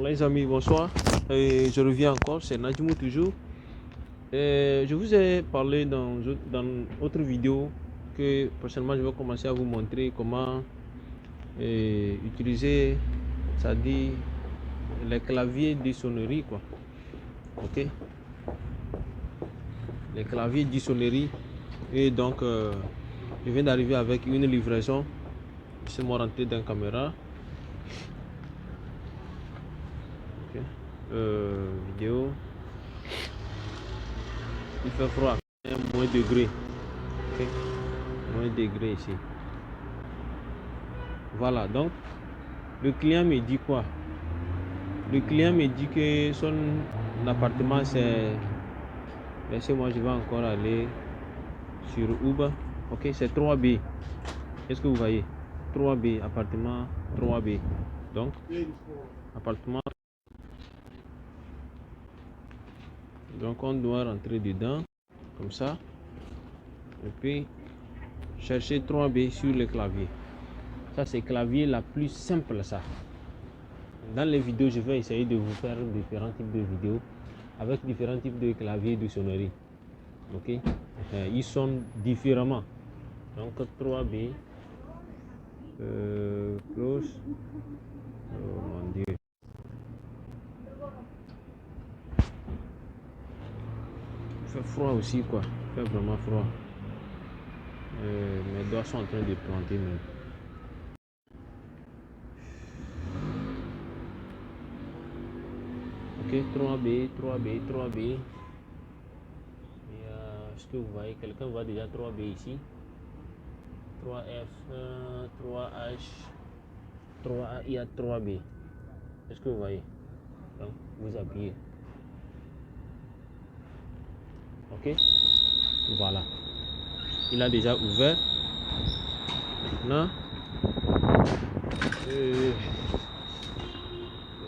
Les amis, bonsoir. Je reviens encore, c'est Nadjimou toujours. Je vous ai parlé dans autre vidéo que prochainement je vais commencer à vous montrer comment utiliser, c'est-à-dire les claviers de sonnerie, quoi. Ok, les claviers de sonnerie. Et donc, je viens d'arriver avec une livraison. C'est moi rentré dans la caméra. Ok. Vidéo. Il fait froid, moins degré. Ok, moins degré ici. Voilà, donc le client me dit quoi? Le client me dit que son appartement c'est. Laissez-moi, je vais encore aller sur Uber. Ok, c'est 3B. Est-ce que vous voyez? 3B, appartement 3B. Donc, appartement. Donc, on doit rentrer dedans, comme ça. Et puis, chercher 3B sur le clavier. Ça, c'est le clavier la plus simple, ça. Dans les vidéos, je vais essayer de vous faire différents types de vidéos avec différents types de claviers de sonnerie. Ok, ils sonnent différemment. Donc 3B, close. Oh mon Dieu. Il fait froid aussi, quoi. Il fait vraiment froid. Mes doigts sont en train de planter même. Ok, 3B, 3B, 3B. Est-ce que vous voyez, quelqu'un voit déjà 3B ici? 3F, 3H, 3A, il y a 3B. Est-ce que vous voyez? Donc, vous appuyez. Ok, voilà. Il a déjà ouvert. Maintenant, je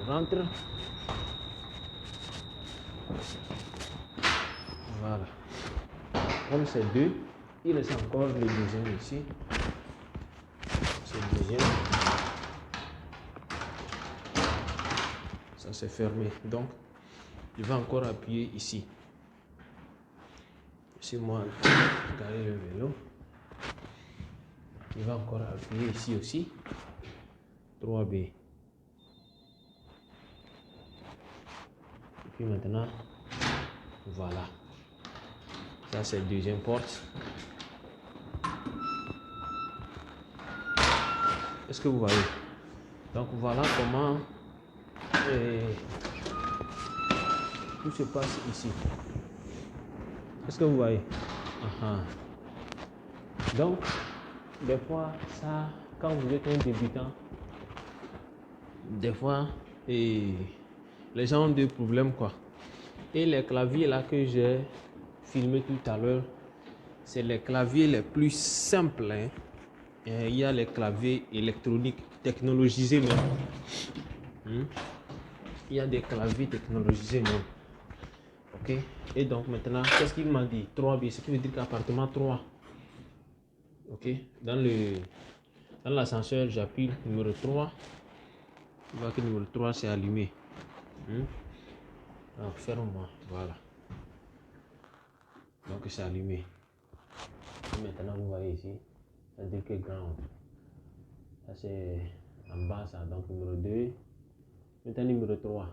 rentre. Voilà. Comme c'est deux, il reste encore le deuxième ici. C'est le deuxième. Ça c'est fermé. Donc, je vais encore appuyer ici. C'est moi garer le vélo. Je vais encore appuyer ici aussi. 3B. Et puis maintenant, voilà. Ça c'est la deuxième porte. Est-ce que vous voyez? Donc voilà comment tout se passe ici. Est-ce que vous voyez? Donc, des fois, ça, quand vous êtes un débutant, des fois, les gens ont des problèmes, quoi. Et les claviers là que j'ai filmé tout à l'heure, c'est les claviers les plus simples, hein. Et il y a les claviers électroniques technologisés même. Il y a des claviers technologisés même. Ok. Et donc maintenant, qu'est-ce qu'il m'a dit? 3B, ce qui veut dire qu'appartement 3. Ok. Dans l'ascenseur, j'appuie numéro 3. Tu vois que numéro 3 c'est allumé. Alors ferme-moi. Voilà. Donc c'est allumé. Et maintenant vous voyez ici, ça veut dire que ground. Ça c'est en bas ça. Donc numéro 2. Maintenant numéro 3.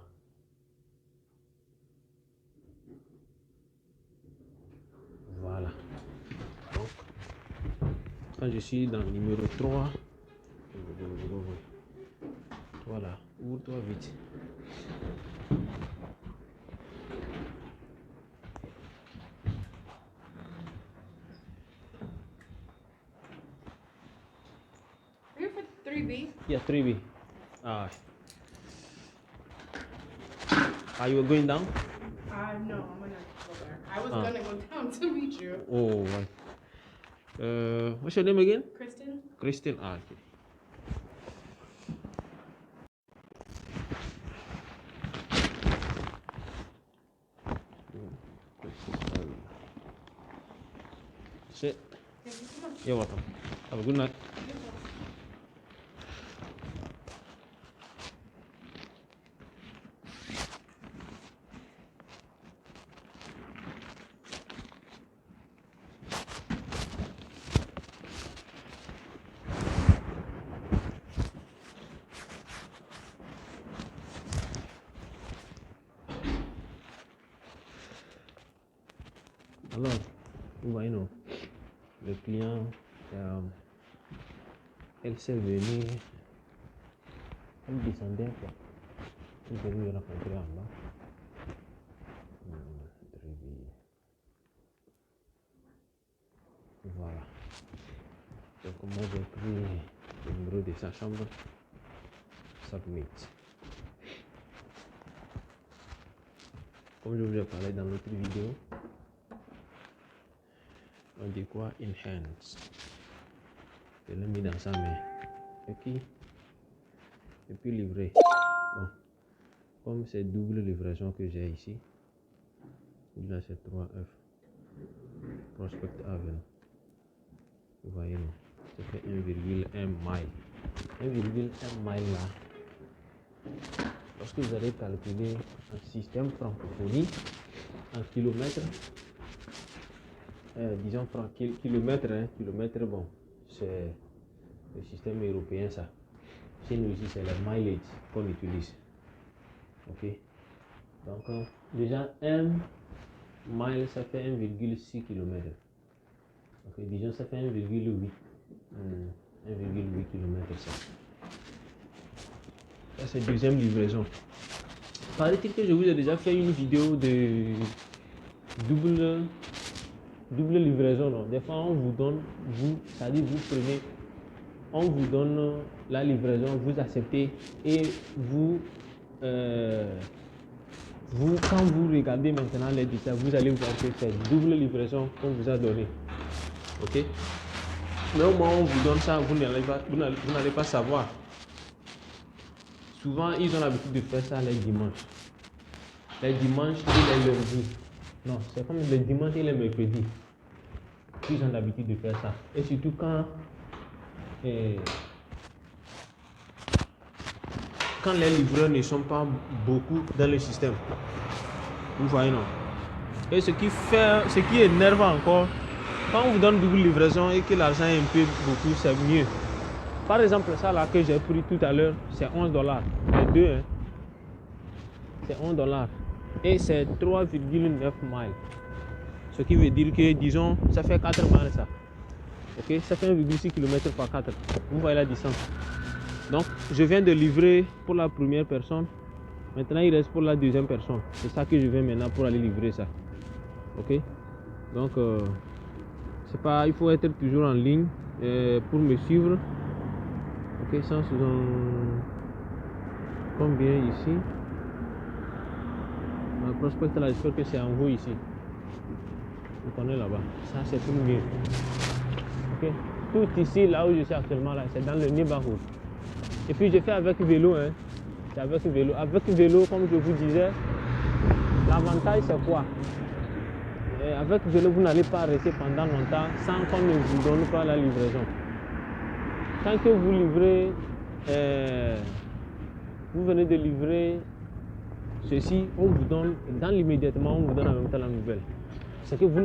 Voilà. Donc quand je suis dans le numéro 3, voilà, ouvre-toi vite. Are you for 3B? Yeah, 3B. Ah. Are you going down? No, I'm gonna go there. I was gonna go down to meet you. Oh, right. What's your name again? Kristen? Christine. Ah, okay. Sit. Thank you so much. You're welcome. Have a good night. Alors, vous voyez, non, le client, elle s'est venue, elle descendait quoi. Elle est venue rencontrer en bas. Voilà. Donc moi j'ai pris le numéro de sa chambre. Submit. Comme je vous ai parlé dans l'autre vidéo, on dit quoi? Enhance. Je l'ai mis dans sa main. Et puis livrer. Bon. Comme c'est double livraison que j'ai ici, là c'est 3F. Prospect Avenue. Vous voyez, non? Ça fait 1,1 mile. 1,1 mile là. Lorsque vous allez calculer un système francophonie en kilomètres, disons kilomètres, hein, kilomètre, bon, c'est le système européen ça. Chez nous ici, c'est le mileage qu'on utilise. Ok. Donc, déjà 1 mile, ça fait 1,6 km. Ok, disons ça fait 1,8 km ça. Ça c'est deuxième livraison. Paraît-il que je vous ai déjà fait une vidéo de double livraison, non? Des fois on vous donne, c'est-à-dire vous prenez, on vous donne la livraison, vous acceptez et vous, quand vous regardez maintenant les détails, vous allez voir que c'est double livraison qu'on vous a donné. Ok? Mais au moment où on vous donne ça, vous n'allez pas savoir. Souvent, ils ont l'habitude de faire ça les dimanches. Les dimanches et les lundis. Non, c'est comme les dimanches et les mercredis. Ils ont l'habitude de faire ça. Et surtout quand les livreurs ne sont pas beaucoup dans le système. Vous voyez, non? Et ce qui énerve encore, quand on vous donne double livraison et que l'argent est un peu beaucoup, c'est mieux. Par exemple, ça là que j'ai pris tout à l'heure, c'est $11. Les deux, hein. C'est $11. Et c'est 3,9 miles. Ce qui veut dire que, disons, ça fait 4 miles ça. Ok, ça fait 1,6 km par 4. Vous voyez la distance. Donc, je viens de livrer pour la première personne. Maintenant, il reste pour la deuxième personne. C'est ça que je viens maintenant pour aller livrer ça. Ok. Donc, c'est pas, il faut être toujours en ligne pour me suivre. Ok, ça c'est combien ici? Le prospect là, j'espère que c'est en haut ici. Vous connaissez là-bas. Ça c'est pour mieux. Ok. Tout ici, là où je suis actuellement là, c'est dans le neighborhood. Et puis je fais avec vélo, hein. C'est avec vélo. Avec vélo, comme je vous disais, l'avantage c'est quoi? Avec vélo, vous n'allez pas rester pendant longtemps sans qu'on ne vous donne pas la livraison. Quand que vous livrez, vous venez de livrer ceci, on vous donne, dans l'immédiatement, on vous donne en même temps la nouvelle. C'est que vous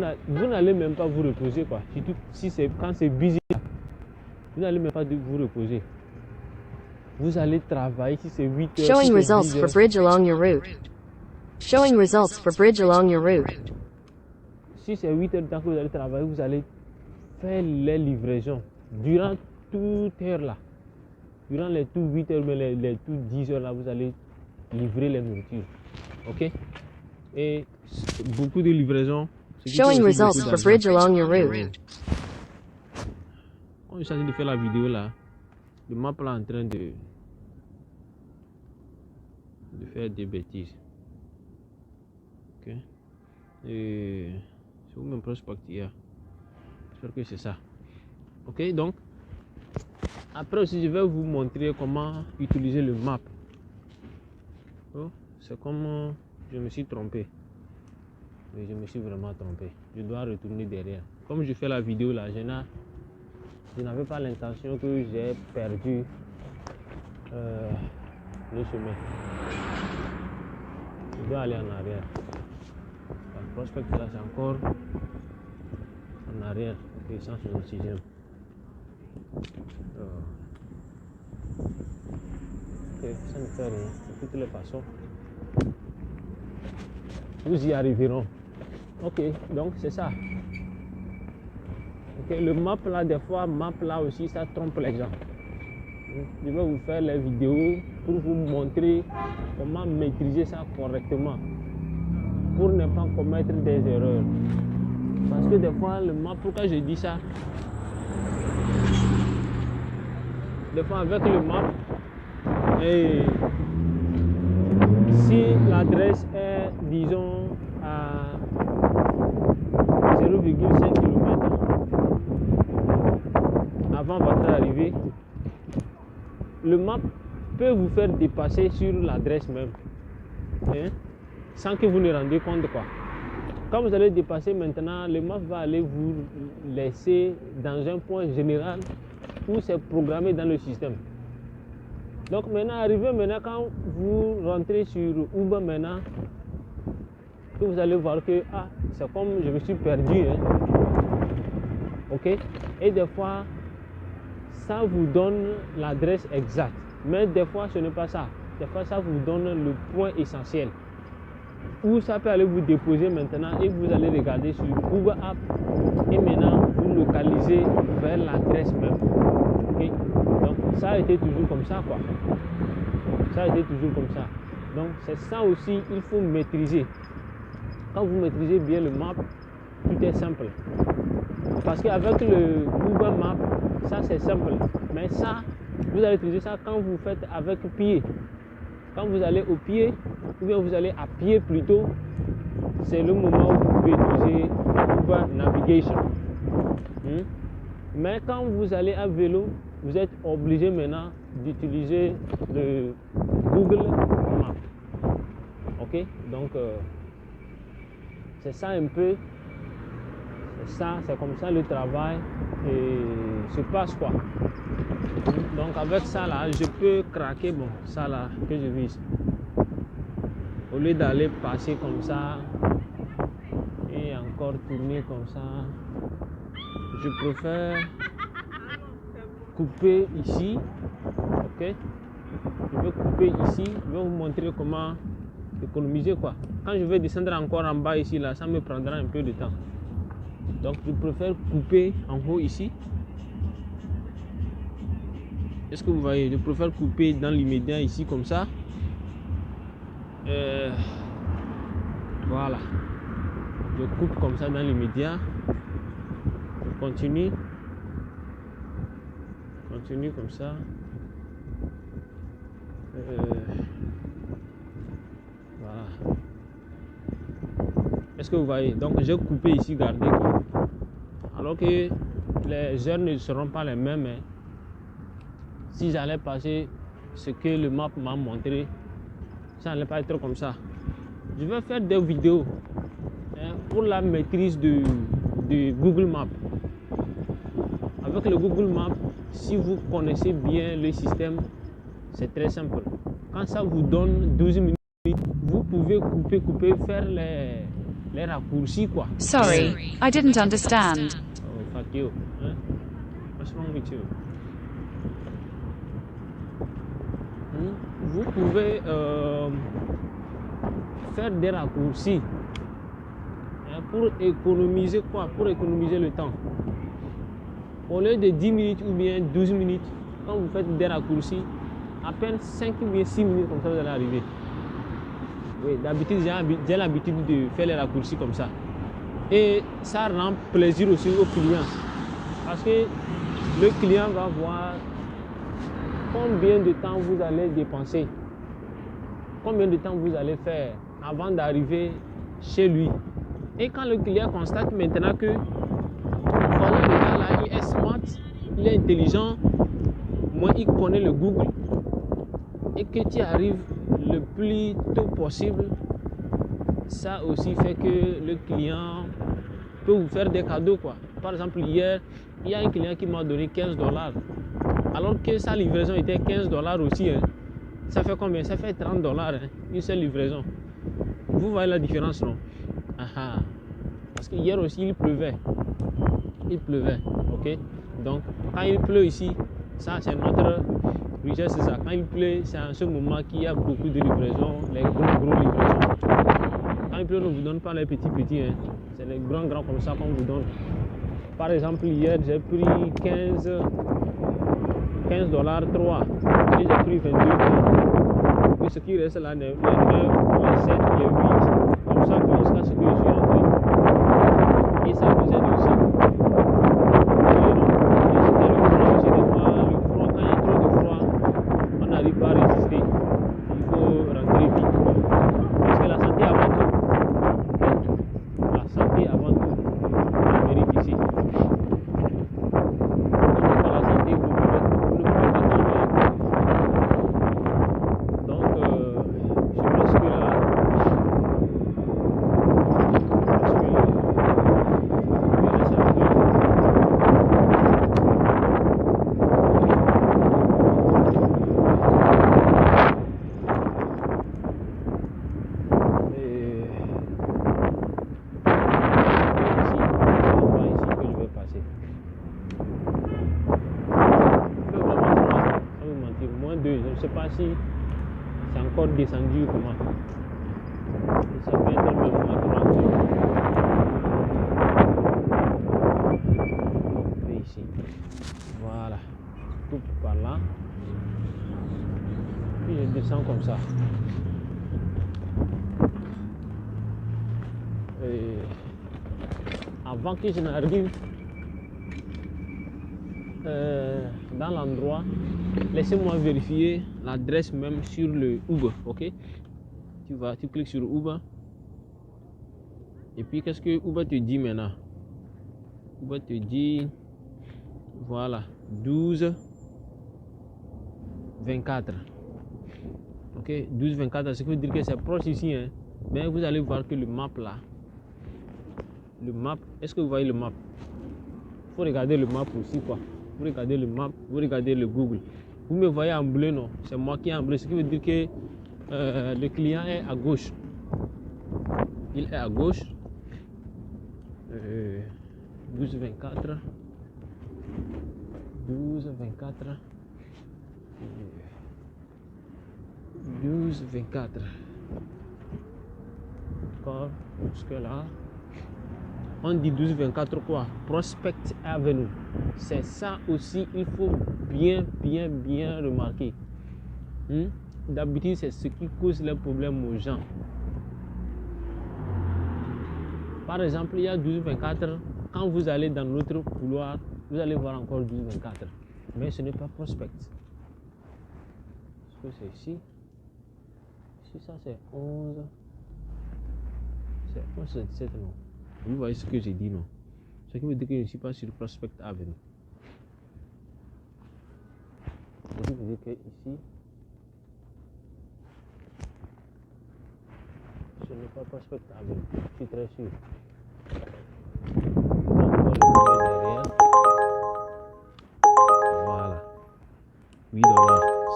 n'allez même pas vous reposer, quoi. Surtout si quand c'est busy, vous n'allez même pas vous reposer. Vous allez travailler si c'est 8 heures. Showing results for bridge along your route. Showing results for bridge along your route. Si c'est 8 heures de temps que vous allez travailler, vous allez faire les livraisons durant toute heure là. Durant les tout 8 heures, mais les tout 10 heures là, vous allez livrer les nourritures. Ok? Et beaucoup de livraisons. Showing results for bridge along your route. On est en train de faire la vidéo là. Le map là en train de faire des bêtises. Ok? Et c'est où même prospectia? J'espère que c'est ça. Ok, donc après aussi je vais vous montrer comment utiliser le map. Oh, c'est comme je me suis trompé. Mais je me suis vraiment trompé. Je dois retourner derrière. Comme je fais la vidéo là, je n'avais pas l'intention que j'ai perdu le chemin. Je dois aller en arrière. Le prospect là c'est encore en arrière. Ok, 166e. Ok, ça ne fait rien. De toutes les façons, nous y arriverons. Ok, donc c'est ça. Ok, le map là, des fois, map là aussi, ça trompe les gens. Je vais vous faire les vidéos pour vous montrer comment maîtriser ça correctement pour ne pas commettre des erreurs. Parce que des fois, le map, pourquoi je dis ça? Des fois, avec le map, et si l'adresse est, disons, à 0,5 km avant votre arrivée, le map peut vous faire dépasser sur l'adresse même, hein, sans que vous ne rendiez compte quoi. Quand vous allez dépasser maintenant, le map va aller vous laisser dans un point général où c'est programmé dans le système. Donc maintenant, arrivé maintenant, quand vous rentrez sur Uber maintenant, que vous allez voir que c'est comme je me suis perdu, hein. Ok, et des fois ça vous donne l'adresse exacte, mais des fois ce n'est pas ça. Des fois ça vous donne le point essentiel où ça peut aller vous déposer maintenant et vous allez regarder sur Uber App et maintenant vous localisez vers l'adresse même. Okay? Donc ça a été toujours comme ça quoi. Ça a été toujours comme ça. Donc c'est ça aussi, il faut maîtriser. Quand vous maîtrisez bien le map, tout est simple. Parce qu'avec le Google Maps, ça c'est simple. Mais ça, vous allez utiliser ça quand vous faites avec pied. Quand vous allez au pied, ou bien vous allez à pied plutôt, c'est le moment où vous pouvez utiliser Uber Navigation. Mais quand vous allez à vélo, vous êtes obligé maintenant d'utiliser le Google Maps. Ok, donc c'est ça un peu. Ça, c'est comme ça le travail se passe quoi. Donc avec ça là, je peux craquer bon ça là que je vise. Au lieu d'aller passer comme ça et encore tourner comme ça, je préfère couper ici. Ok, je vais couper ici. Je vais vous montrer comment économiser quoi. Quand je vais descendre encore en bas ici là, ça me prendra un peu de temps. Donc je préfère couper en haut ici. Est-ce que vous voyez? Je préfère couper dans l'immédiat ici comme ça. Voilà. Je coupe comme ça dans l'immédiat. Je continue. Continue comme ça. Voilà. Est-ce que vous voyez? Donc j'ai coupé ici, gardez quoi. Alors que les heures ne seront pas les mêmes. Hein. Si j'allais passer ce que le map m'a montré, ça n'allait pas être comme ça. Je vais faire des vidéos hein, pour la maîtrise de Google Maps. Avec le Google Maps, si vous connaissez bien le système, c'est très simple. Quand ça vous donne 12 minutes, vous pouvez couper, faire les raccourcis quoi. Sorry, I didn't understand. Oh, fuck you. Hein? What's wrong with you? Vous pouvez faire des raccourcis hein, pour économiser quoi? Pour économiser le temps. Au lieu de 10 minutes ou bien 12 minutes, quand vous faites des raccourcis, à peine 5 ou bien 6 minutes comme ça vous allez arriver. Oui, d'habitude j'ai l'habitude de faire les raccourcis comme ça. Et ça rend plaisir aussi aux clients. Parce que le client va voir combien de temps vous allez dépenser. Combien de temps vous allez faire avant d'arriver chez lui. Et quand le client constate maintenant que voilà, le gars là, il est smart, il est intelligent, moi il connaît le Google et que tu arrives le plus tôt possible, ça aussi fait que le client peut vous faire des cadeaux quoi. Par exemple hier, il y a un client qui m'a donné 15 $, alors que sa livraison était 15 $ aussi. Hein. Ça fait combien? Ça fait 30 $, hein, une seule livraison. Vous voyez la différence, non? Parce que hier aussi il pleuvait. Il pleuvait, ok? Donc quand il pleut ici, ça c'est notre richesse, c'est ça. Quand il pleut, c'est en ce moment qu'il y a beaucoup de livraisons, les gros livraisons. Quand il pleut, on ne vous donne pas les petits, hein. C'est les grands comme ça qu'on vous donne. Par exemple, hier, j'ai pris 15 $, 3. Et j'ai pris 22 $. Et ce qui reste là, les 9, les 7, les 8. Comme ça, jusqu'à ce que je suis rentré. Et ça vous aide aussi. On n'arrive pas à résister. Il faut rentrer vite. Parce que la santé avant tout. La santé avant tout. On mérite ici. Pas la santé, vous ne pouvez pas travailler. Donc, je pense que là. Je ne sais pas si c'est encore descendu ou comment. Ça peut être même à 30. Et ici. Voilà. Je coupe par là. Puis je descends comme ça. Et avant que je n'arrive dans l'endroit, laissez-moi vérifier l'adresse même sur le Uber, ok? Tu cliques sur Uber. Et puis qu'est-ce que Uber te dit maintenant? Uber te dit, voilà, 12 24. Ok, 12 24, ce qui veut dire que c'est proche ici, hein? Mais vous allez voir que le map là, le map, est-ce que vous voyez le map? Il faut regarder le map aussi, quoi. Vous regardez le map, vous regardez le Google. Vous me voyez en bleu, non? C'est moi qui est en bleu, ce qui veut dire que le client est à gauche. Il est à gauche. 12 24. 12 24. 12 24. D'accord, jusque là. On dit 12 24 quoi? Prospect Avenue. C'est ça aussi, il faut bien remarquer. D'habitude, c'est ce qui cause les problèmes aux gens. Par exemple, il y a 12 24. Quand vous allez dans l'autre couloir, vous allez voir encore 12 24. Mais ce n'est pas prospect. Est-ce que c'est ici? Si ça c'est 11. C'est 11, 17, non. Vous voyez ce que j'ai dit, non? Ce qui veut dire que je ne suis pas sur Prospect Avenue. Ce qui veut dire que ici, ce n'est pas Prospect Avenue. Je suis très sûr. Derrière. Voilà. 8 $.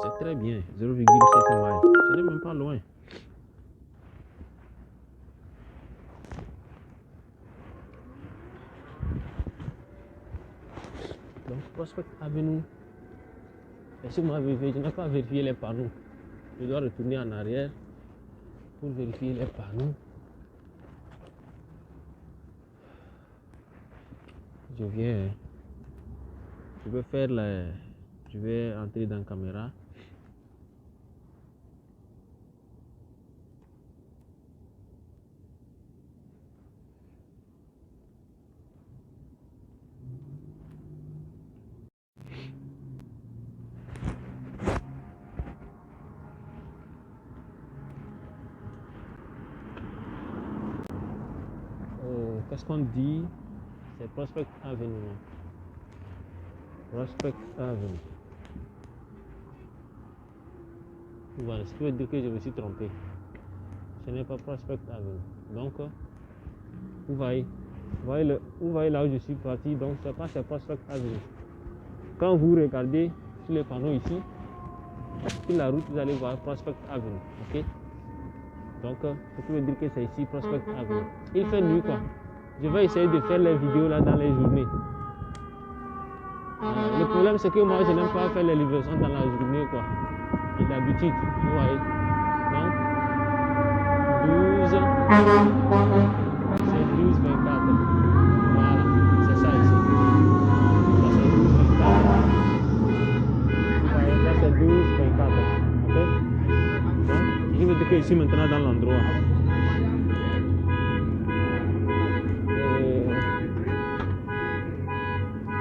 C'est très bien. 0,7 miles. Ce n'est même pas loin. Donc, Prospect Avenue. Laissez-moi vérifier. Je n'ai pas vérifié les panneaux. Je dois retourner en arrière pour vérifier les panneaux. Je viens. Je vais faire la. Je vais entrer dans la caméra. Qu'est-ce qu'on dit? C'est Prospect Avenue. Prospect Avenue. Voilà, ce qui veut dire que je me suis trompé. Ce n'est pas Prospect Avenue. Donc, vous voyez là où je suis parti. Donc, c'est pas Prospect Avenue. Quand vous regardez sur les panneaux ici, sur la route, vous allez voir Prospect Avenue. Ok? Donc, ce qui veut dire que c'est ici Prospect Avenue. Il fait nuit, quoi. Je vais essayer de faire les vidéos là dans les journées. Le problème c'est que moi je n'aime pas faire les livraisons dans la journée quoi. D'habitude, vous voyez. Donc 12 C'est 12, 24. Voilà, c'est ça ici. Ça c'est 12, 24. Ça c'est 12, 24. Ok? Donc, je veux dire que je suis maintenant dans l'endroit.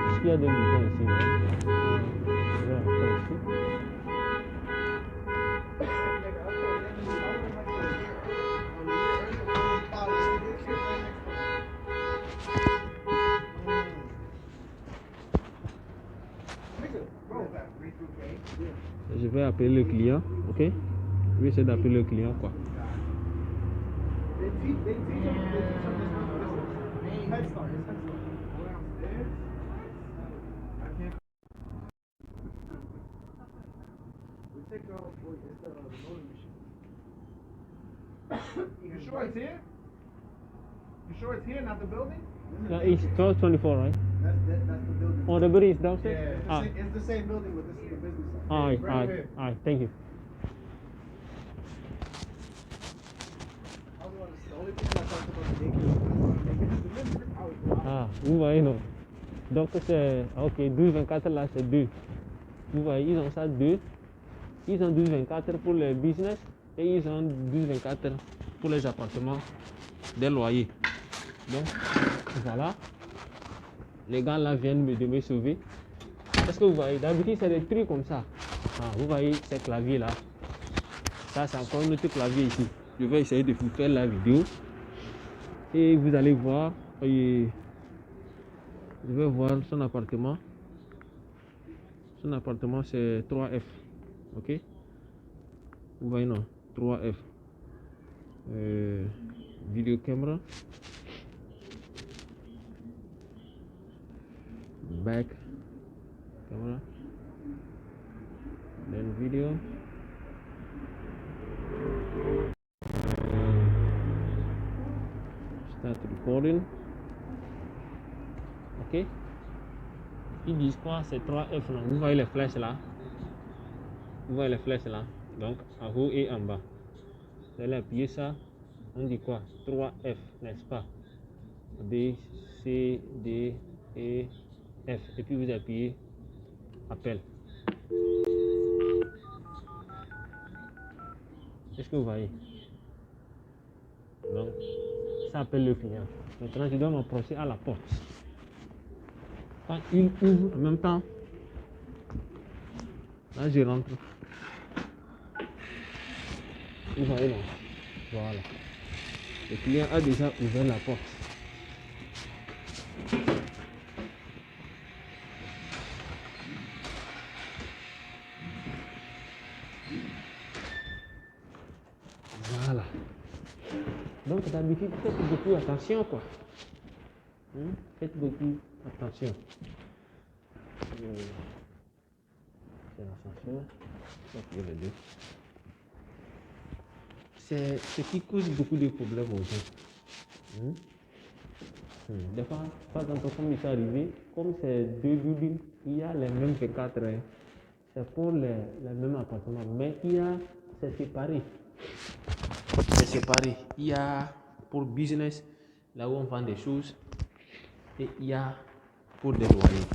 Est-ce qu'il y a des boutons ici? Non? Je vais rentrer ici. Je vais appeler le client, ok? Je vais essayer d'appeler le client, quoi. You sure it's here? You sure it's here, not the building? No, it's 1224, right? That's the building. Oh, the building is downstairs? Yeah, it's the same building, but this is the business side. Alright, Right alright, here. alright, thank you. I was gonna say, the only thing I talked about the daycare, I was gonna make it delivered. I was Ah, vous voyez, non? Donc c'est, ok, 12-24 là c'est 2. Vous voyez, ils ont ça 2. Ils ont 12-24 pour le business et ils ont 12-24 pour les appartements des loyers. Donc voilà, les gars là viennent de me sauver. Est-ce que vous voyez, d'habitude c'est des trucs comme ça. Ah, vous voyez ces claviers là. Ça c'est encore un autre clavier ici. Je vais essayer de vous faire la vidéo et vous allez voir. Je vais voir son appartement. Son appartement c'est 3F. Ok? Vous voyez non? 3F. Video camera. Back camera. Then video. Start recording. Ok? Ils disent quoi? C'est 3F là. Vous voyez les flèches là? Vous voyez les flèches là? Donc en haut et en bas. Vous allez appuyer ça. On dit quoi? 3F, n'est-ce pas? B, C, D, E, F. Et puis vous appuyez appel. Est-ce que vous voyez? Donc, ça appelle le client. Maintenant, je dois m'approcher à la porte. Quand il ouvre en même temps, là je rentre. Vous voyez non? Voilà. Le client a déjà ouvert la porte. Voilà. Donc d'habitude, faites beaucoup attention quoi. Faites beaucoup attention. C'est l'ascenseur. C'est ce qui cause beaucoup de problèmes aux gens. Des fois, par exemple, comme il est arrivé, comme c'est deux buildings, il y a les mêmes V4, c'est pour les mêmes appartements, mais c'est séparé. C'est séparé. Il y a pour business, là où on vend des choses, et il y a pour des loyers.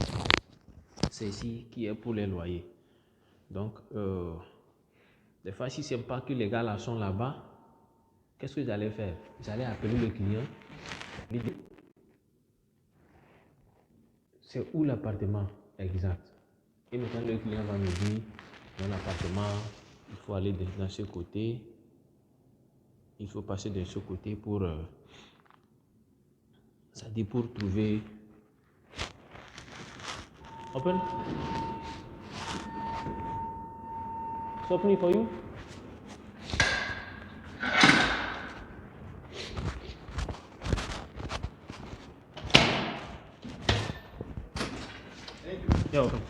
C'est ici qui est pour les loyers. Donc, des fois, si c'est pas que les gars là sont là-bas, qu'est-ce que vous allez faire? Vous allez appeler le client, lui dire c'est où l'appartement exact. Et maintenant le client va me dire dans l'appartement, il faut aller dans ce côté, il faut passer de ce côté pour ça dit pour trouver. Open. It's opening for you. You're welcome.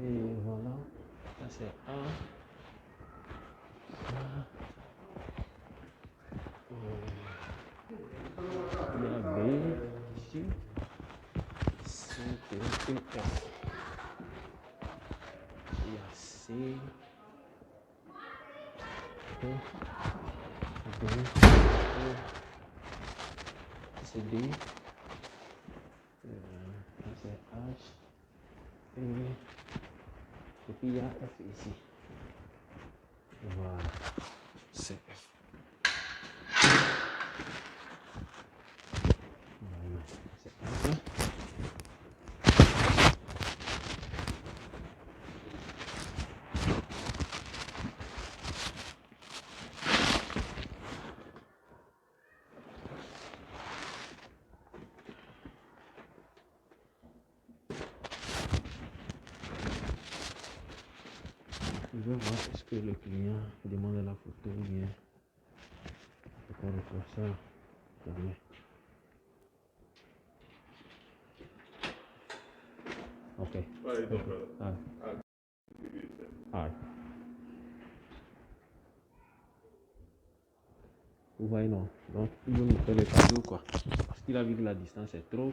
Et voilà, ça c'est A. ici. CTES. Il y a C. D. C'est D. C'est H. Et puis il y a F ici. Voilà. C'est F. Voilà. C'est F. Je vais voir est-ce que le client demande la photo ou bien on reçoit ça. Jamais. Okay. Alright. Vous voyez, non. Donc, il veut me faire le cadeau, quoi. Parce qu'il a vu que la distance est trop.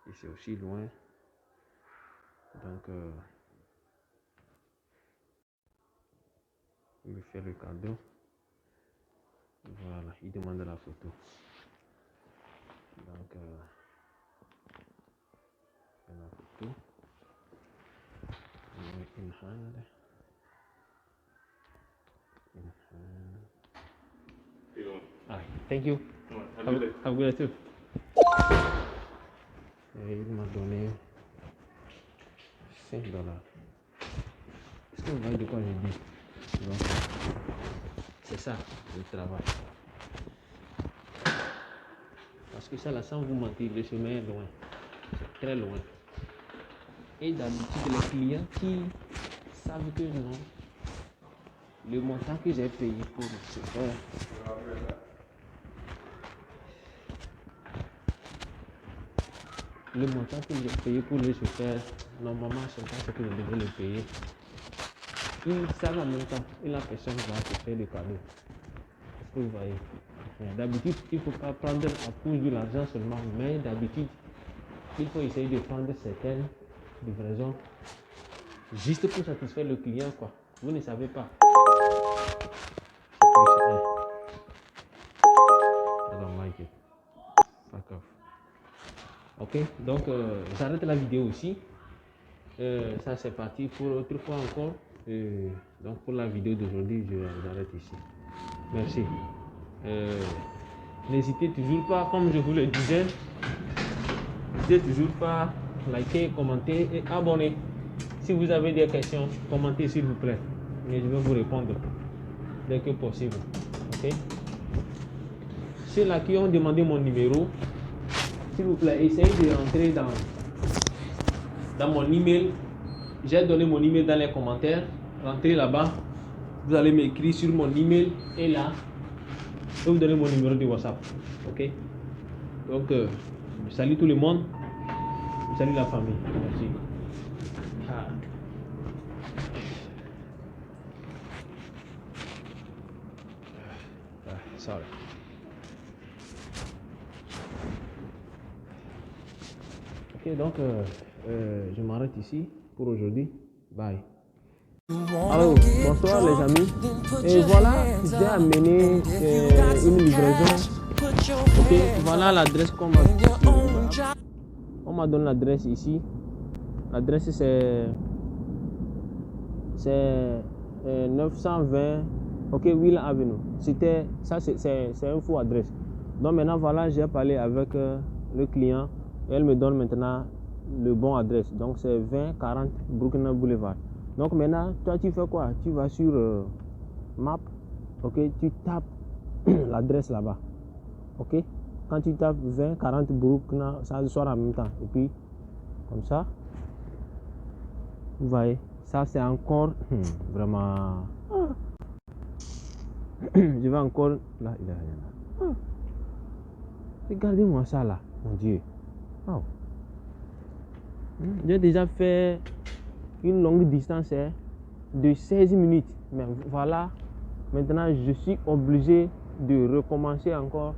Et c'est aussi loin. Donc, il me fait le cadeau. Voilà, il demande la photo. Donc, la photo. In hand. Alright, thank you. Have a good day too. Et il m'a donné $5. Est-ce que vous voyez de quoi je dis? Donc, c'est ça le travail. Parce que ça, là, sans vous mentir, le chemin est loin. C'est très loin. Et d'habitude, les clients qui savent que non, le montant que j'ai payé pour ce faire, le montant que j'ai payé pour le chauffeur, normalement, c'est pas ce que je devais le payer. Ils savent en même temps, et la personne va se faire le cadeau. Est-ce que vous voyez? D'habitude, il ne faut pas prendre à cause de l'argent seulement, mais d'habitude, il faut essayer de prendre certaines livraisons juste pour satisfaire le client, quoi. Vous ne savez pas. Fuck off. Ok, donc j'arrête la vidéo aussi. Ça c'est parti pour autre fois encore. Donc pour la vidéo d'aujourd'hui, j'arrête ici. Merci. N'hésitez toujours pas, comme je vous le disais, n'hésitez toujours pas à liker, commenter et abonner. Si vous avez des questions, commentez s'il vous plaît. Et je vais vous répondre dès que possible. Ok. Ceux-là qui ont demandé mon numéro, s'il vous plaît, essayez de rentrer dans mon email. J'ai donné mon email dans les commentaires. Rentrez là-bas. Vous allez m'écrire sur mon email et là, je vais vous donner mon numéro de WhatsApp. Ok. Donc, je salue tout le monde. Je salue la famille. Merci. Sorry. Ok, donc je m'arrête ici pour aujourd'hui. Bye. Alors, bonsoir les amis. Et voilà, j'ai amené une livraison. Ok, voilà l'adresse qu'on m'a donné. On m'a donné l'adresse ici. L'adresse c'est 920. Ok, Will Avenue. C'était ça, c'est une faux adresse. Donc maintenant voilà, j'ai parlé avec le client et elle me donne maintenant le bon adresse. Donc c'est 2040 Brooklyn Boulevard. Donc maintenant, toi tu fais quoi? Tu vas sur Map, ok, tu tapes l'adresse là-bas, ok. Quand tu tapes 2040 Brooklyn, ça sort en même temps. Et puis comme ça, vous voyez, ça c'est encore vraiment. Je vais encore là, il est là. Regardez-moi ça là, mon Dieu. Oh. J'ai déjà fait une longue distance de 16 minutes. Mais voilà, maintenant je suis obligé de recommencer encore.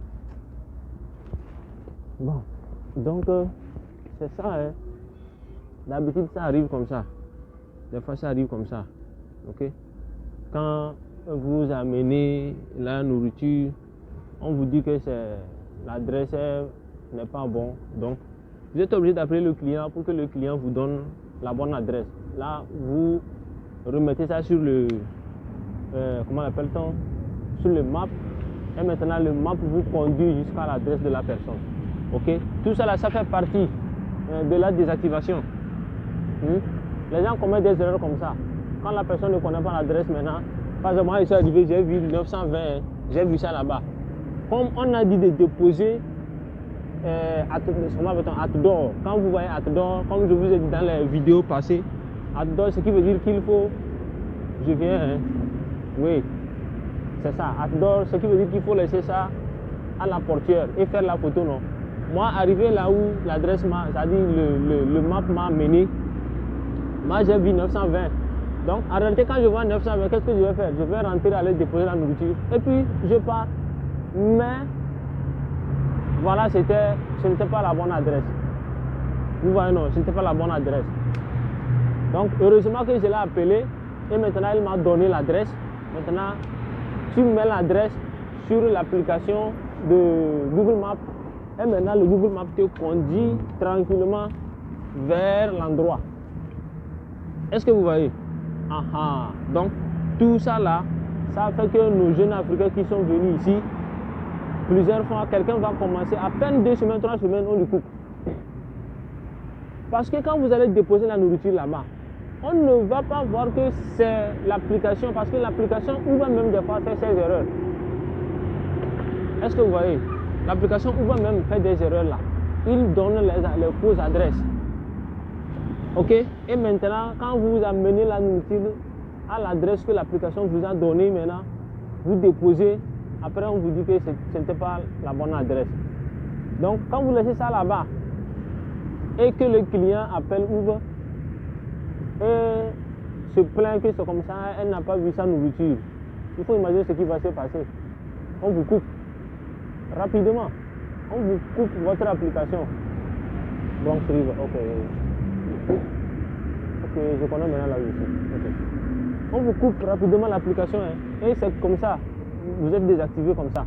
Bon, Donc, c'est ça. Hein. D'habitude, ça arrive comme ça. Des fois, ça arrive comme ça. Ok? Quand vous amenez la nourriture, on vous dit que l'adresse n'est pas bon. Donc, vous êtes obligé d'appeler le client pour que le client vous donne la bonne adresse. Là, vous remettez ça sur le, comment l'appelle-t-on? Sur le map. Et maintenant, le map vous conduit jusqu'à l'adresse de la personne. Ok? Tout ça, là, ça fait partie de la désactivation. Les gens commettent des erreurs comme ça. Quand la personne ne connaît pas l'adresse maintenant, par exemple, moi, je suis arrivé, j'ai vu 920, j'ai vu ça là-bas. Comme on a dit de déposer outdoor, quand vous voyez outdoor, comme je vous ai dit dans les vidéos passées, outdoor, ce qui veut dire qu'il faut, je viens, hein, oui, c'est ça, outdoor, ce qui veut dire qu'il faut laisser ça à la portière et faire la photo, non. Moi, arrivé là où l'adresse m'a, c'est-à-dire le map m'a mené, moi j'ai vu 920. Donc, en réalité, quand je vois 920, qu'est-ce que je vais faire? Je vais rentrer, aller déposer la nourriture et puis je pars. Mais, voilà, ce n'était pas la bonne adresse. Vous voyez, non, ce n'était pas la bonne adresse. Donc, heureusement que je l'ai appelé et maintenant, il m'a donné l'adresse. Maintenant, tu mets l'adresse sur l'application de Google Maps et maintenant, le Google Maps te conduit tranquillement vers l'endroit. Est-ce que vous voyez? Aha. Donc, tout ça là, ça fait que nos jeunes Africains qui sont venus ici, plusieurs fois, quelqu'un va commencer, à peine 2 semaines, 3 semaines, on lui coupe. Parce que quand vous allez déposer la nourriture là-bas, on ne va pas voir que c'est l'application, parce que l'application Uber même des fois fait ses erreurs. Est-ce que vous voyez? L'application Uber même fait des erreurs là. Il donne les fausses adresses. Ok? Et maintenant, quand vous amenez la nourriture à l'adresse que l'application vous a donnée maintenant, vous déposez, après on vous dit que ce n'était pas la bonne adresse. Donc, quand vous laissez ça là-bas, et que le client appelle Uber, et se plaint que c'est comme ça, elle n'a pas vu sa nourriture, il faut imaginer ce qui va se passer. On vous coupe rapidement. On vous coupe votre application. Bronx River, ok. Ok, je connais maintenant la Russie. Okay. On vous coupe rapidement l'application, hein, et c'est comme ça. Vous êtes désactivé comme ça.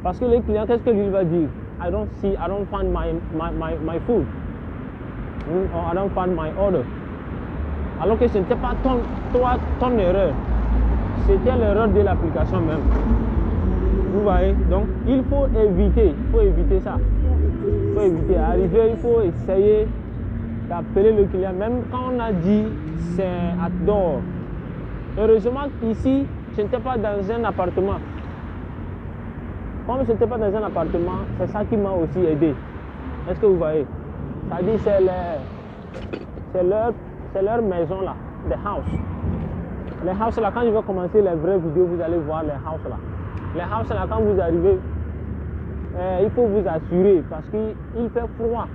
Parce que le client, qu'est-ce que lui va dire? I don't find my food. Or I don't find my order. Alors que ce n'était pas ton erreur. C'était l'erreur de l'application même. Vous voyez? Donc, il faut éviter ça. Il faut éviter. Arriver, il faut essayer d'appeler le client. Même quand on a dit c'est outdoor. Heureusement qu'ici, ce n'était pas dans un appartement. Comme ce n'était pas dans un appartement, c'est ça qui m'a aussi aidé. Est-ce que vous voyez? C'est-à-dire c'est leur maison là, les house. Les house là, quand je vais commencer les vraies vidéos, vous allez voir les house là. Les house là, quand vous arrivez, il faut vous assurer parce qu'il fait froid.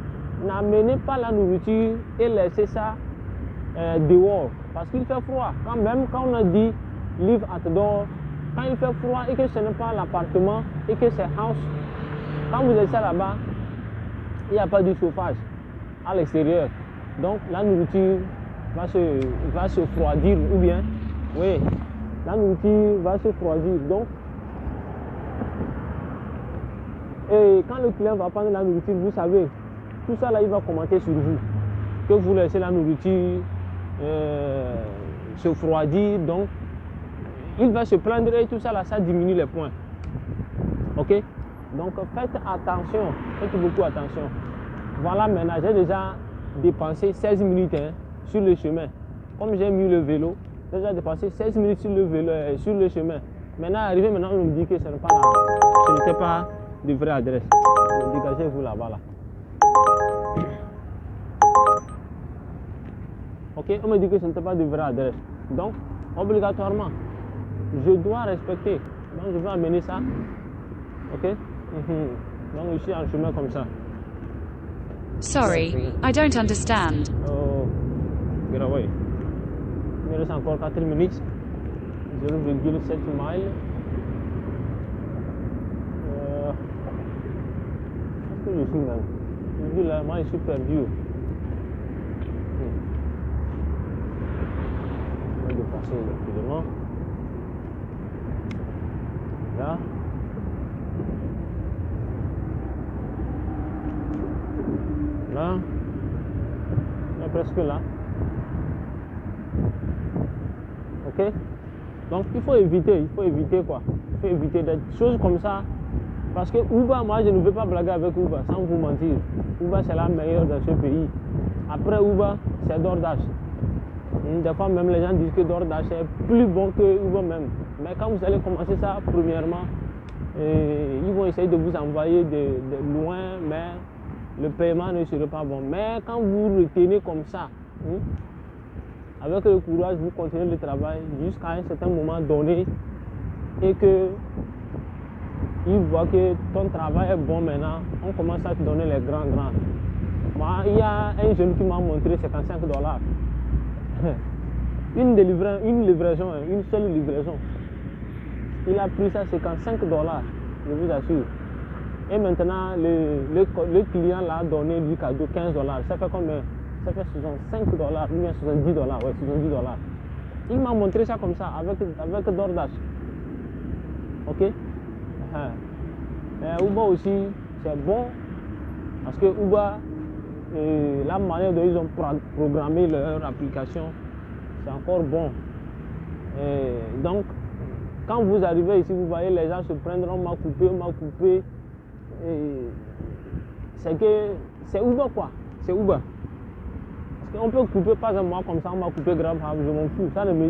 N'amenez pas la nourriture et laissez ça dehors parce qu'il fait froid. Même quand on a dit live outdoor, quand il fait froid et que ce n'est pas l'appartement et que c'est house, quand vous êtes là-bas, il n'y a pas de chauffage à l'extérieur. Donc la nourriture va se refroidir ou bien, oui, la nourriture va se refroidir. Donc, et quand le client va prendre la nourriture, vous savez, tout ça là, il va commenter sur vous. Que vous laissez la nourriture se refroidir, donc il va se plaindre et tout ça là, ça diminue les points. Ok? Donc faites attention, faites beaucoup attention. Voilà, maintenant j'ai déjà dépensé 16 minutes sur le chemin. Comme j'ai mis le vélo, j'ai déjà dépensé 16 minutes sur le vélo, sur le chemin. Maintenant, arrivé maintenant, on me dit que ce n'était pas de vraie adresse. Dégagez-vous là-bas là. Ok, on me dit que ce n'était pas de vraie adresse. Donc, obligatoirement, je dois respecter. Donc, je vais amener ça. Ok? Donc, je suis en chemin comme ça. Sorry, I don't understand. Oh, get away. Il me reste encore 4 minutes. 0,7 miles. Est-ce que je suis même? Je dis là, moi je suis perdu. On va dépasser rapidement. Là. Là. On est presque là. Ok? Donc il faut éviter quoi. Il faut éviter des choses comme ça. Parce que Uber, moi je ne veux pas blaguer avec Uber, sans vous mentir. Uber c'est la meilleure dans ce pays. Après Uber, c'est DoorDash. Des fois même les gens disent que DoorDash est plus bon que Uber même. Mais quand vous allez commencer ça, premièrement, ils vont essayer de vous envoyer de loin, mais le paiement ne sera pas bon. Mais quand vous retenez comme ça, avec le courage, vous continuez le travail jusqu'à un certain moment donné et que ils voient que ton travail est bon maintenant, on commence à te donner les grands. Moi, il y a un jeune qui m'a montré $55. Une livraison, une seule livraison. Il a pris ça $55, je vous assure. Et maintenant, le client l'a donné du cadeau $15. Ça fait combien? Ça fait $65 ou bien $70, ouais, $70. Il m'a montré ça comme ça, avec DoorDash. Ok? Uber aussi, c'est bon, parce que Uber, la manière dont ils ont programmé leur application, c'est encore bon. Donc, quand vous arrivez ici, vous voyez les gens se prendre, on m'a coupé. C'est que c'est Uber quoi, c'est Uber. Parce qu'on peut couper pas un mois comme ça, on m'a coupé grave, je m'en fous, ça ne me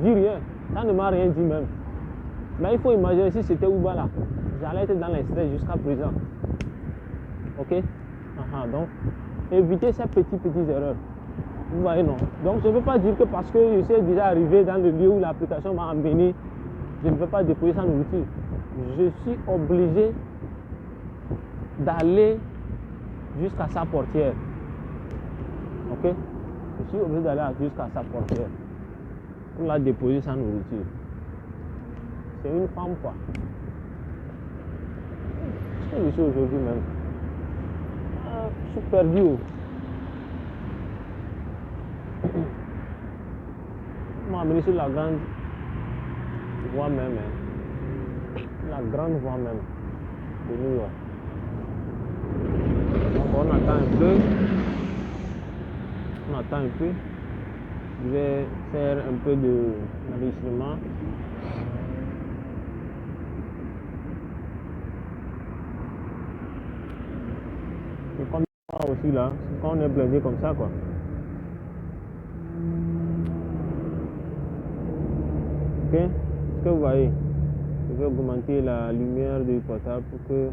dit rien, ça ne m'a rien dit même. Mais il faut imaginer si c'était Uber là, j'allais être dans les stress jusqu'à présent. Ok? Donc, évitez ces petites erreurs. Vous voyez, non? Donc, je ne veux pas dire que parce que je suis déjà arrivé dans le lieu où l'application m'a emmené, je ne veux pas déposer sa nourriture. Je suis obligé d'aller jusqu'à sa portière. Ok? Je suis obligé d'aller jusqu'à sa portière pour la déposer sa nourriture. C'est une femme quoi. Ce que je suis aujourd'hui même. Je suis perdu. On m'a amené sur la grande voie même. La grande voie même de New York. Donc on attend un peu. Je vais faire un peu d'enregistrement. Et comme ça aussi là, quand on est blindé comme ça quoi. Ok, est-ce que vous voyez? Je vais augmenter la lumière du portable pour que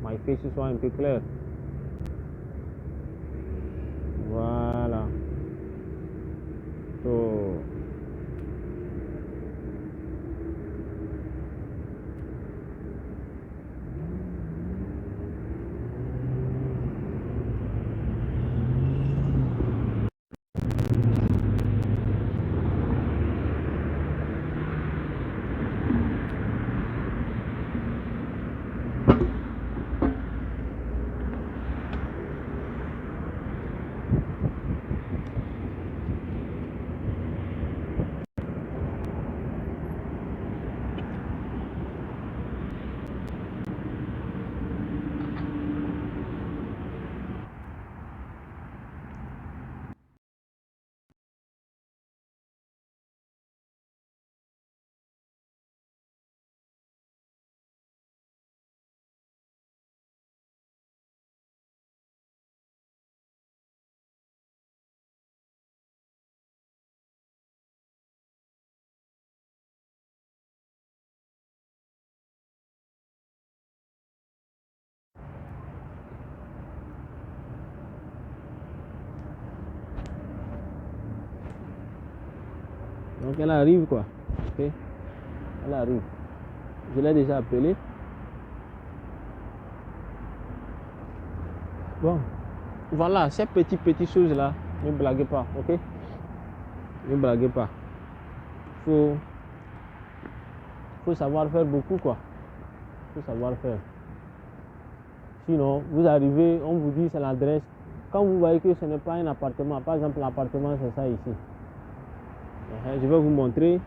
my face soit un peu clair. Voilà. Donc elle arrive quoi. Ok. Elle arrive. Je l'ai déjà appelée. Bon. Voilà, ces petites choses là, ne blaguez pas, ok? Ne blaguez pas. Faut savoir faire beaucoup quoi. Faut savoir faire. Sinon, vous arrivez, on vous dit c'est l'adresse. Quand vous voyez que ce n'est pas un appartement, par exemple l'appartement c'est ça ici. Je vais vous montrer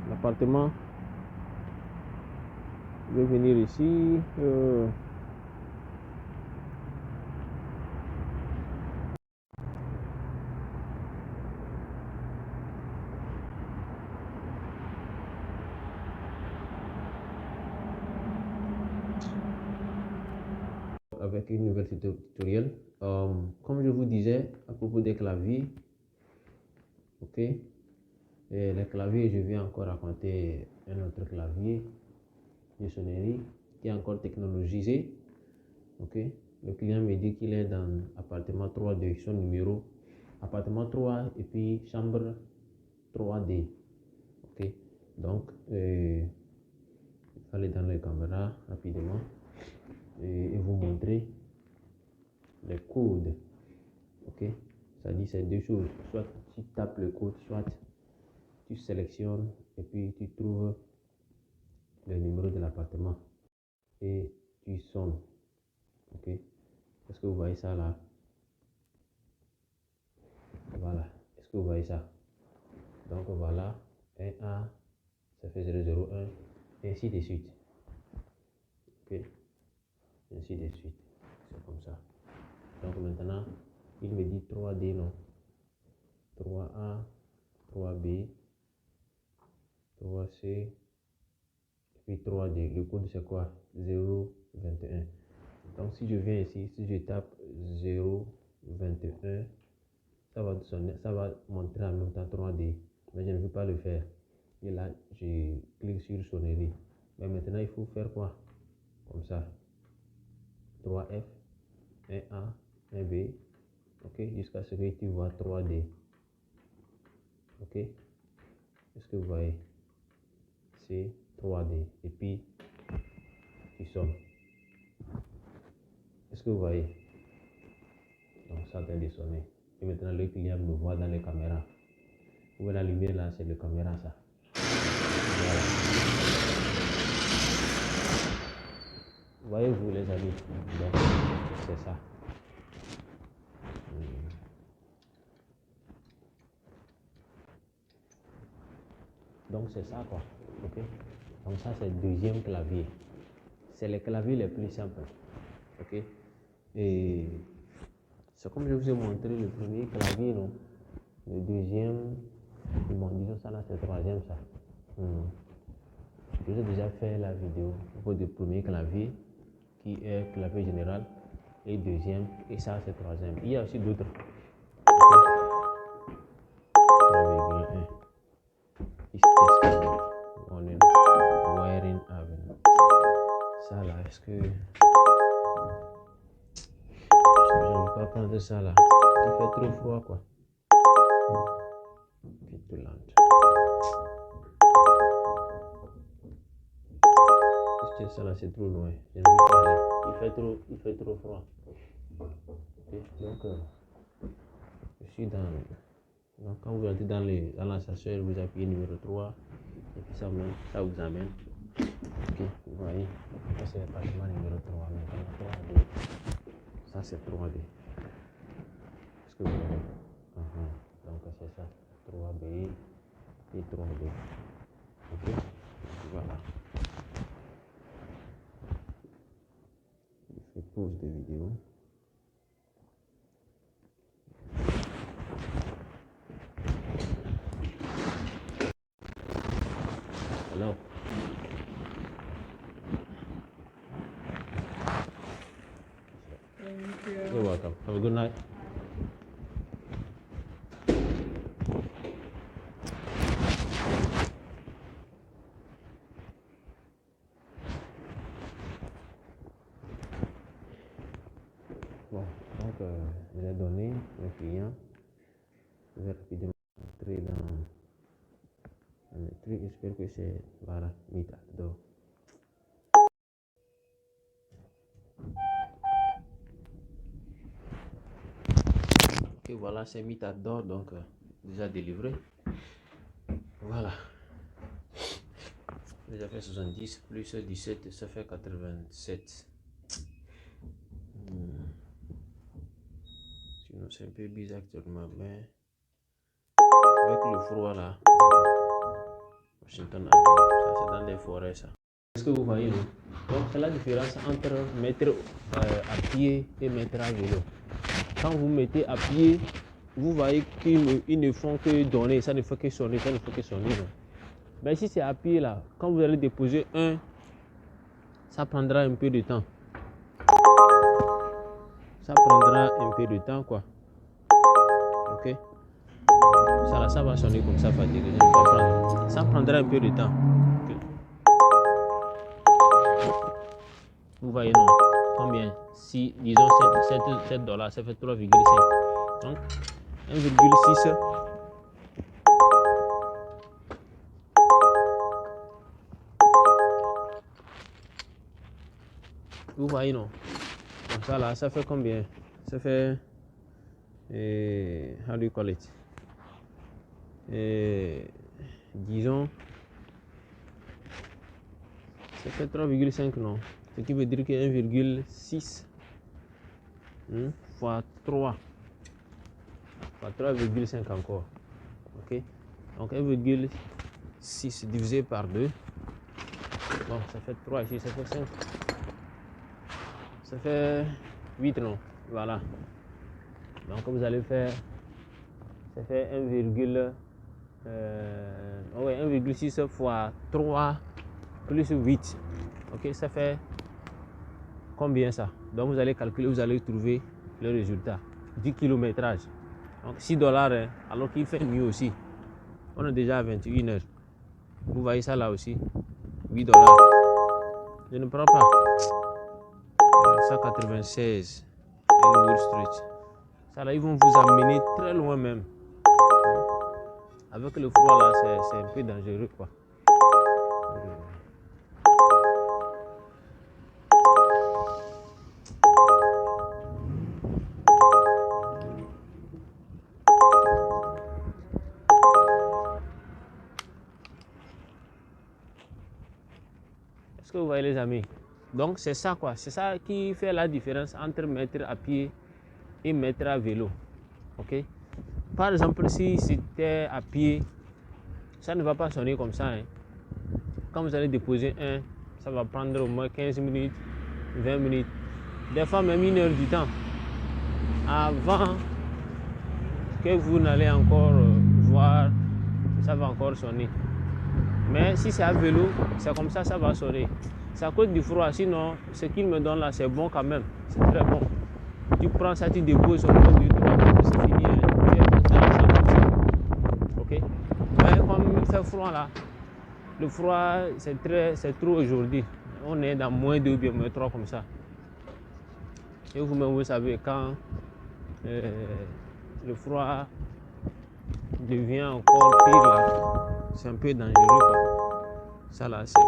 l'appartement. Je vais venir ici. Avec une nouvelle tutoriel. Comme je vous disais à propos des claviers, ok, et les claviers, je vais encore raconter un autre clavier de sonnerie qui est encore technologisé. Ok, le client me dit qu'il est dans appartement 3D, son numéro appartement 3 et puis chambre 3D. Ok, donc il fallait dans les caméras rapidement et vous montrer les codes. Ok, ça dit c'est deux choses, soit tu tapes le code, soit tu sélectionnes et puis tu trouves le numéro de l'appartement et tu sonnes. Ok, est-ce que vous voyez ça là? Voilà, est-ce que vous voyez ça? Donc voilà, 1A, ça fait 001, et ainsi de suite. Ok, ainsi de suite, c'est comme ça. Donc maintenant, il me dit 3D, non? 3A, 3B, 3C, et puis 3D. Le code c'est quoi? 021. Donc si je viens ici, si je tape 021, ça va sonner, ça va montrer en même temps 3D. Mais je ne veux pas le faire. Et là, je clique sur sonnerie. Mais maintenant, il faut faire quoi? Comme ça. 3F, 1A, 1B. Ok, jusqu'à ce que tu vois 3D. Ok, est-ce que vous voyez? C'est 3D. Et puis, tu sonnes. Est-ce que vous voyez? Donc, ça vient de sonner. Et maintenant, le client me voit dans les caméras. Vous voyez la lumière là, c'est le caméra ça. Voilà. Voyez-vous les amis? Donc, c'est ça. Donc c'est ça quoi. Ok. Donc ça c'est le deuxième clavier. C'est les claviers les plus simples. Ok. Et c'est comme je vous ai montré le premier clavier, non? Le deuxième, bon disons ça là c'est le troisième ça. Je vous ai déjà fait la vidéo pour le premier clavier qui est clavier général et deuxième et ça c'est troisième. Il y a aussi d'autres. Wiring avenue. Ça là, est-ce que je ne vais pas prendre ça là? Il fait trop froid quoi. Vite lente. Ça là c'est trop loin. Je ne veux pas aller. Il fait trop froid. Okay. Donc je suis dans. Donc quand vous entrez dans l'ascenseur, vous appuyez numéro 3 et puis ça vous amène. Ok, vous voyez, ça c'est l'appartement numéro 3, maintenant 3D. Ça c'est 3D. Est-ce que vous voyez? Donc c'est ça, 3B et 3D. Ok, voilà. Je fais pause de vidéo. Alors. Thank you. You're welcome. Have a good night. Bon, donc je l'ai donné au client. Je vais rapidement entrer dans le truc. J'espère que c'est voilà, Mitador. Ok, voilà, c'est Mitador, donc déjà délivré. Voilà. Déjà fait 70 plus 17, ça fait 87. Sinon, c'est un peu bizarre actuellement, mais avec le froid là, Washington Avenue, ça c'est dans les forêts ça. Est-ce que vous voyez, non? Donc c'est la différence entre mettre à pied et mettre à vélo. Quand vous mettez à pied, vous voyez qu'ils ne font que donner, ça ne fait que sonner, ça ne fait que sonner. Non? Mais si c'est à pied là, quand vous allez déposer un, ça prendra un peu de temps. Ça prendra un peu de temps quoi. Ok? Ça là, ça va sonner comme ça, fatigué. Ça prendra un peu de temps. Okay. Vous voyez non? Combien? Si disons 7 dollars, ça fait 3,5. Donc 1,6. Vous voyez non? Donc ça là, ça fait combien? Ça fait how do you call it? Disons ça fait 3,5 non? Ce qui veut dire que 1,6 fois 3 fois 3,5 encore. Ok? Donc 1,6 divisé par 2. Bon, ça fait 3 ici, ça fait 5. Ça fait 8 non? Voilà. Donc vous allez faire, ça fait 1,6 fois 3 plus 8. Ok, ça fait combien ça? Donc vous allez calculer, vous allez trouver le résultat. 10 km. Donc 6 dollars, hein, alors qu'il fait nuit aussi. On est déjà à 21 heures. Vous voyez ça là aussi? 8 dollars. Je ne prends pas. 196 Elwood Street. Ça là, ils vont vous amener très loin même. Avec le froid là, c'est un peu dangereux quoi. Est-ce que vous voyez les amis? Donc c'est ça quoi, c'est ça qui fait la différence entre mettre à pied et mettre à vélo. Ok? Par exemple, si c'était à pied, ça ne va pas sonner comme ça. Hein. Quand vous allez déposer un, ça va prendre au moins 15 minutes, 20 minutes, des fois même 1 heure du temps, avant que vous n'allez encore voir, ça va encore sonner. Mais si c'est à vélo, c'est comme ça va sonner. C'est à cause du froid, sinon ce qu'il me donne là, c'est bon quand même, c'est très bon. Tu prends ça, tu déposes au moins 2-3 minutes, c'est fini. Hein. Tu es content à 100%. Ok? Mais comme il fait froid là, le froid c'est trop aujourd'hui. On est dans moins 2, bien moins 3 comme ça. Et vous-même, vous savez, quand le froid devient encore pire là, c'est un peu dangereux quoi. Ça là, c'est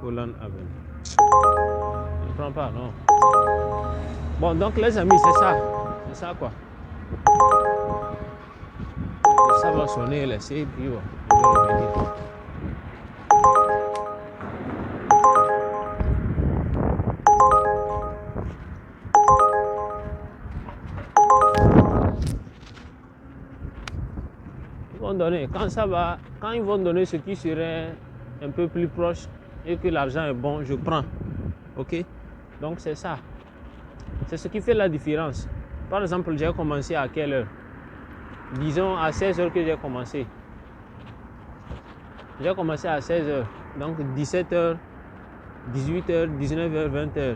Holland Avenue. Je ne prends pas, non. Bon, donc les amis, c'est ça quoi. Ça va sonner, laisser, puis bon, je vais revenir. Ils vont donner, quand ils vont donner ce qui serait un peu plus proche et que l'argent est bon, je prends. Ok? Donc c'est ça. C'est ce qui fait la différence. Par exemple, j'ai commencé à quelle heure? Disons à 16 heures que j'ai commencé. J'ai commencé à 16 heures. Donc 17 heures, 18 heures, 19 heures, 20 heures,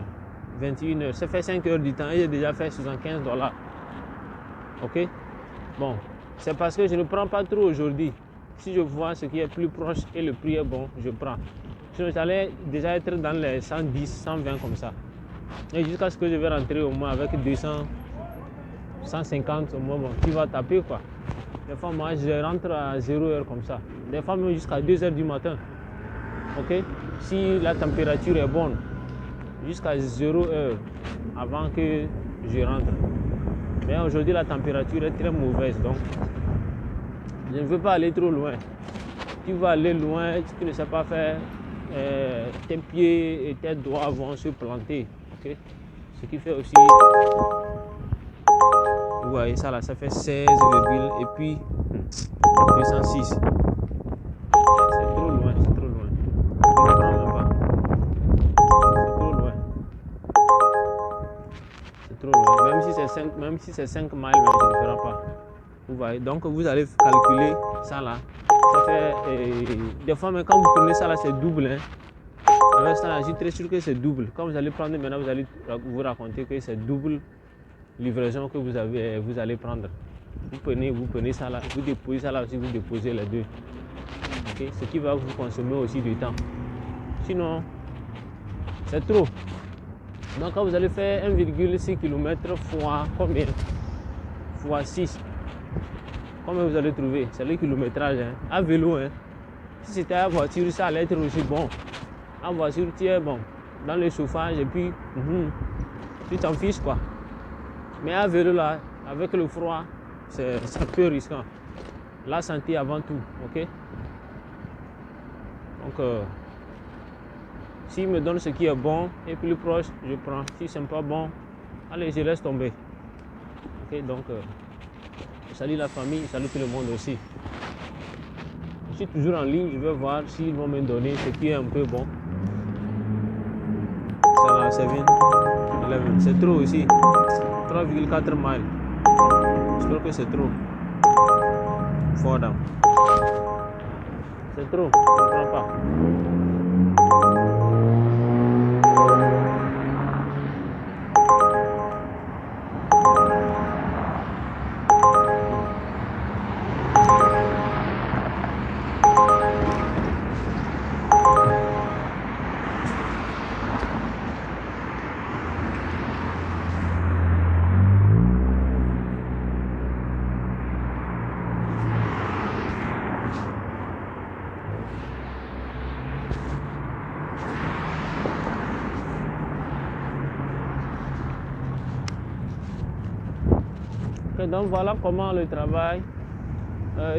21 heures. Ça fait 5 heures du temps et j'ai déjà fait 75 $. Ok? Bon, c'est parce que je ne prends pas trop aujourd'hui. Si je vois ce qui est plus proche et le prix est bon, je prends. Sinon, j'allais déjà être dans les 110, 120 comme ça. Et jusqu'à ce que je vais rentrer au moins avec 200, 150 au moins, bon, tu vas taper quoi. Des fois, moi, je rentre à 0 heure comme ça. Des fois, même jusqu'à 2 heures du matin. Ok? Si la température est bonne, jusqu'à 0 heure avant que je rentre. Mais aujourd'hui, la température est très mauvaise, donc je ne veux pas aller trop loin. Tu vas aller loin, tu ne sais pas faire tes pieds et tes doigts vont se planter. Okay? Ce qui fait aussi, vous voyez ça là, ça fait 16, et puis 206. C'est trop loin, c'est trop loin. Je ne prends même pas. C'est trop loin. C'est trop loin. Même si c'est 5 miles, mais je ne ferai pas. Vous voyez, donc vous allez calculer ça là. Ça fait, des fois, mais quand vous prenez ça là, c'est double. Hein. Avec ça là, je suis très sûr que c'est double. Quand vous allez prendre maintenant, vous allez vous raconter que c'est double livraison que vous allez prendre. Vous prenez ça là, vous déposez ça là aussi, vous déposez les deux. Okay? Ce qui va vous consommer aussi du temps. Sinon, c'est trop. Donc quand vous allez faire 1,6 km fois combien? Fois 6. Combien vous allez trouver? C'est le kilométrage. Hein? À vélo. Hein? Si c'était à voiture, ça allait être aussi bon. En voiture, tu es bon. Dans le chauffage et puis tu t'en fiches quoi. Mais à vélo là, avec le froid, c'est un peu risquant. La santé avant tout, ok? Donc, s'il me donne ce qui est bon et plus proche, je prends. Si ce n'est pas bon, allez, je laisse tomber. Ok, donc, je salue la famille, je salue tout le monde aussi. Je suis toujours en ligne, je vais voir s'ils vont me donner ce qui est un peu bon. Ça là, c'est bien. C'est trop aussi. 3,4 miles. J'espère que c'est trop. Fall down. C'est trop, je ne prends pas. Donc voilà comment le travail.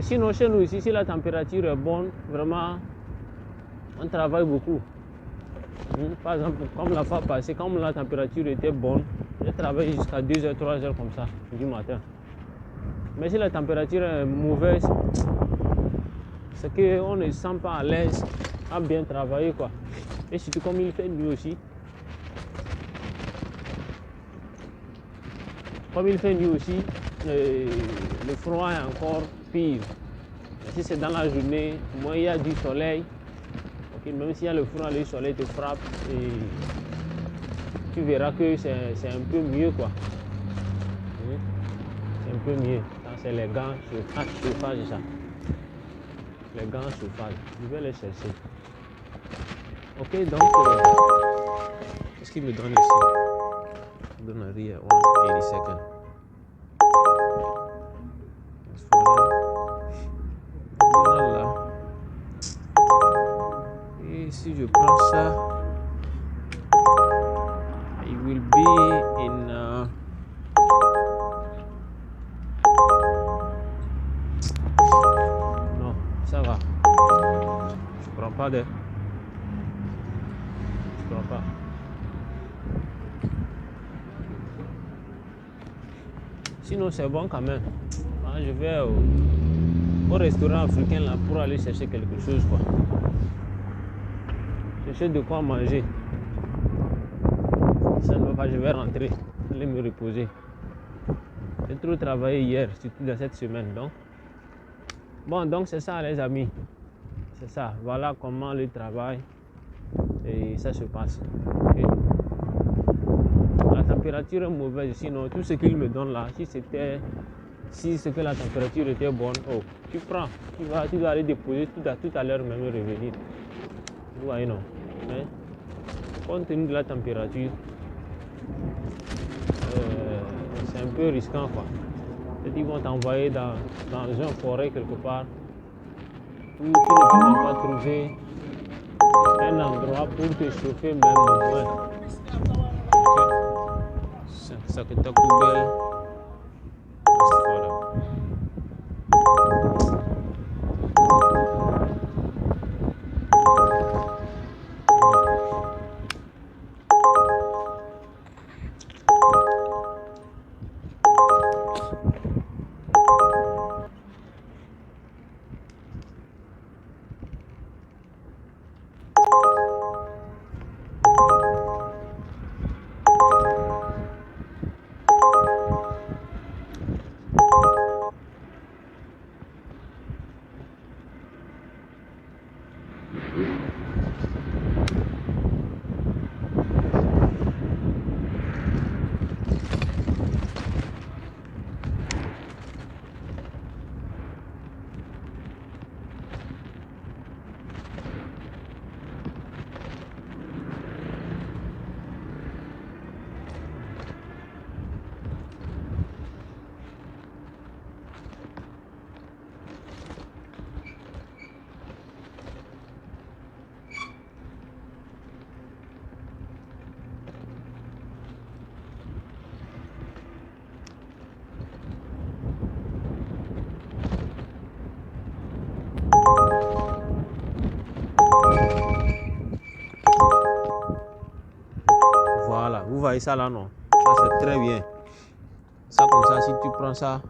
Sinon chez nous ici, si la température est bonne, vraiment, on travaille beaucoup. Par exemple, comme la fois passée, quand la température était bonne, j'ai travaillé jusqu'à 2h, 3h comme ça, du matin. Mais si la température est mauvaise, c'est qu'on ne se sent pas à l'aise à bien travailler, quoi. Et surtout comme il fait nuit aussi. Comme il fait nuit aussi, le froid est encore pire. Si c'est dans la journée, moins il y a du soleil, okay, même s'il y a le froid, le soleil te frappe et tu verras que c'est un peu mieux quoi. C'est un peu mieux. C'est les gants chauffage ça. Les gants chauffage. Je vais les chercher. Ok donc qu'est-ce qu'il me donne ici? Il me donne rien. 180 secondes. Voilà. Et si je prends ça, it will be in non, ça va. Je prends pas de. Je prends pas. Sinon c'est bon quand même. Je vais au restaurant africain là pour aller chercher quelque chose quoi. Chercher de quoi manger. Ça ne va pas, je vais rentrer, aller me reposer. J'ai trop travaillé hier, surtout dans cette semaine donc. Bon donc c'est ça les amis. C'est ça. Voilà comment le travail et ça se passe. Okay. La température est mauvaise, sinon tout ce qu'il me donne là, si c'est que la température était bonne, oh, tu prends, tu vas aller déposer tout à l'heure même revenir. Vous voyez non? Hein? Compte tenu de la température, c'est un peu risquant quoi. Ils vont t'envoyer dans une forêt quelque part où tu ne peux même pas trouver un endroit pour te chauffer même au moins. Ça que t'as couvert. Voilà. Voilà, vous voyez ça là, non? Ça c'est très bien. Ça comme ça, si tu prends ça,